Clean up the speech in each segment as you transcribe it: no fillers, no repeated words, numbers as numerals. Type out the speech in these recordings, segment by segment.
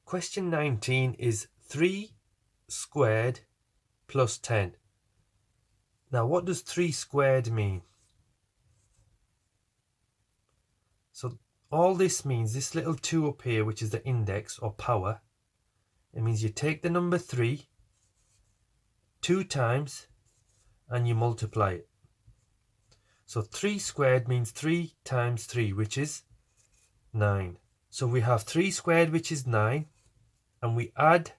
Question 19 is 3 squared plus 10. Now, what does 3 squared mean? So all this means, this little 2 up here, which is the index or power, it means you take the number 3 2 times and you multiply it. So 3 squared means 3 times 3, which is 9. So we have 3 squared, which is 9, and we add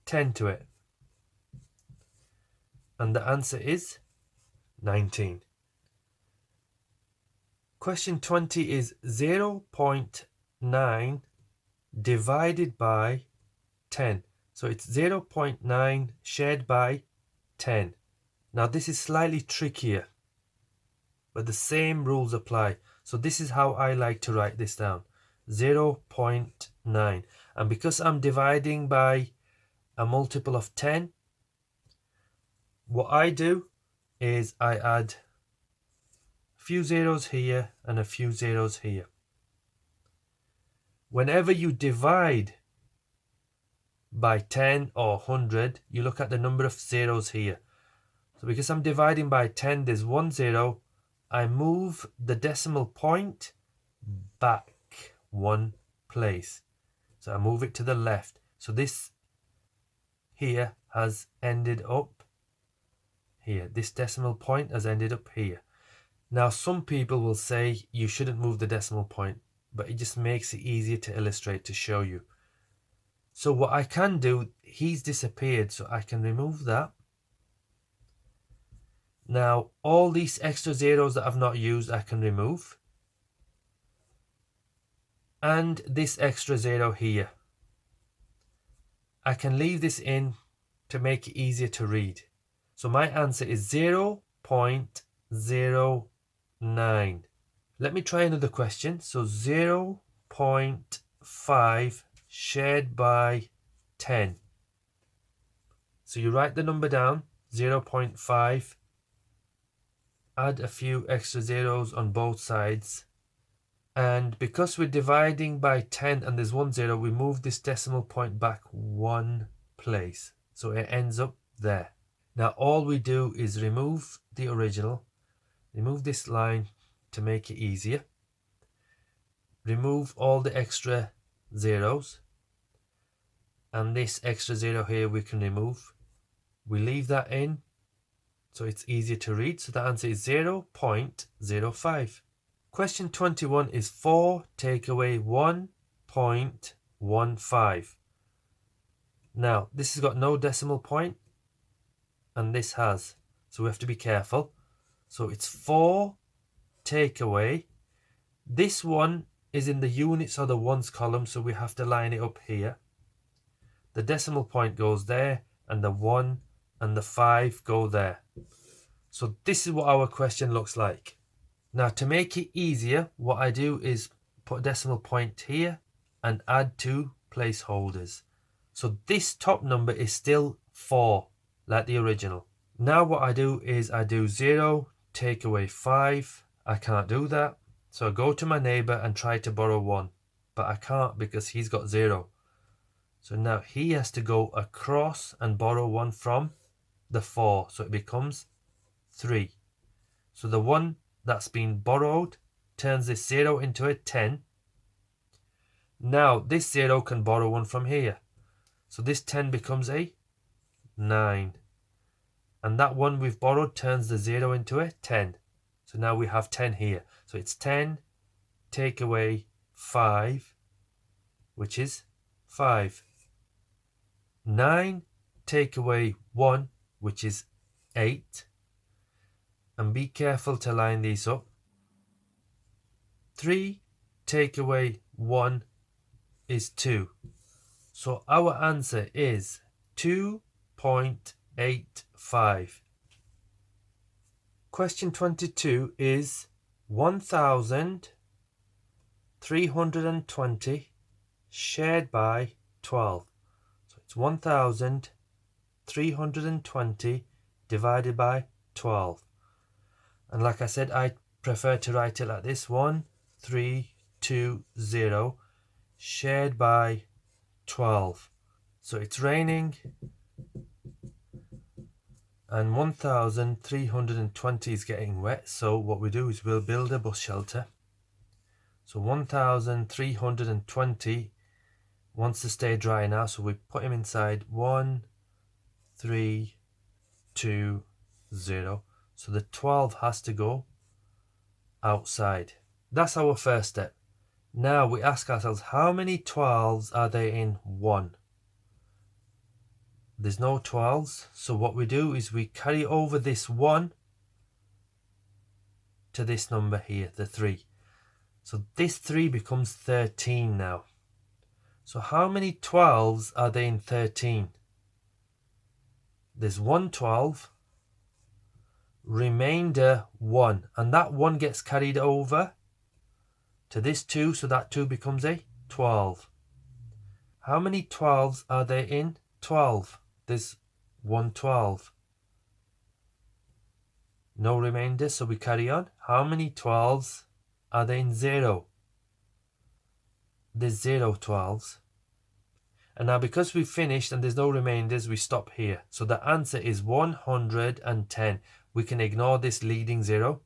10 to it. And the answer is 19. Question 20 is 0.9 divided by 10. So it's 0.9 shared by 10. Now this is slightly trickier, but the same rules apply. So this is how I like to write this down. 0.9. And because I'm dividing by a multiple of 10, what I do is I add a few zeros here and a few zeros here. Whenever you divide by 10 or 100, you look at the number of zeros here. So because I'm dividing by 10, there's 1 0. I move the decimal point back 1 place. So I move it to the left. So this here has ended up here. This decimal point has ended up here. Now some people will say you shouldn't move the decimal point, but it just makes it easier to illustrate, to show you. So what I can do, he's disappeared, so I can remove that. Now all these extra zeros that I've not used, I can remove. And this extra 0 here, I can leave this in to make it easier to read. So my answer is 0.09. Let me try another question. So 0.5 shared by 10. So you write the number down, 0.5. Add a few extra zeros on both sides. And because we're dividing by 10 and there's 1 0, we move this decimal point back 1 place. So it ends up there. Now all we do is remove the original, remove this line to make it easier, remove all the extra zeros, and this extra 0 here we can remove. We leave that in so it's easier to read. So the answer is 0.05. Question 21 is 4 take away 1.15. Now, this has got no decimal point, and this has. So we have to be careful. So it's 4 take away. This one is in the units or the ones column, so we have to line it up here. The decimal point goes there, and the 1 and the 5 go there. So this is what our question looks like. Now to make it easier, what I do is put a decimal point here and add 2 placeholders. So this top number is still 4, like the original. Now what I do is I do 0 take away 5. I can't do that. So I go to my neighbour and try to borrow 1. But I can't because he's got 0. So now he has to go across and borrow 1 from the 4. So it becomes 3. So the 1 that's been borrowed turns this 0 into a 10. Now this 0 can borrow 1 from here. So this 10 becomes a 9. And that 1 we've borrowed turns the 0 into a 10. So now we have 10 here. So it's 10 take away 5, which is 5. 9 take away 1, which is 8. And be careful to line these up. 3 take away 1 is 2. So our answer is 2.85. Question 22 is 1,320 shared by 12. So it's 1,320 divided by 12. And like I said, I prefer to write it like this: 1, 3, 2, 0 shared by 12. So it's raining and 1,320 is getting wet. So what we do is we'll build a bus shelter. So 1,320 wants to stay dry now, so we put him inside 1, 3, 2, 0. So the 12 has to go outside. That's our first step. Now we ask ourselves, how many 12s are there in 1? There's no 12s, so what we do is we carry over this 1 to this number here, the 3. So this 3 becomes 13 now. So how many 12s are there in 13? There's 1 12, remainder 1, and that 1 gets carried over to this 2, so that 2 becomes a 12. How many 12s are there in 12? There's 1 12. No remainder, so we carry on. How many 12s are there in 0? There's 0 12s. And now because we've finished and there's no remainders, we stop here. So the answer is 110. We can ignore this leading 0.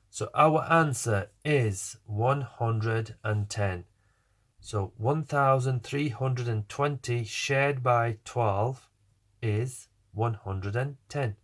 So our answer is 110. So 1,320 shared by 12 is 110.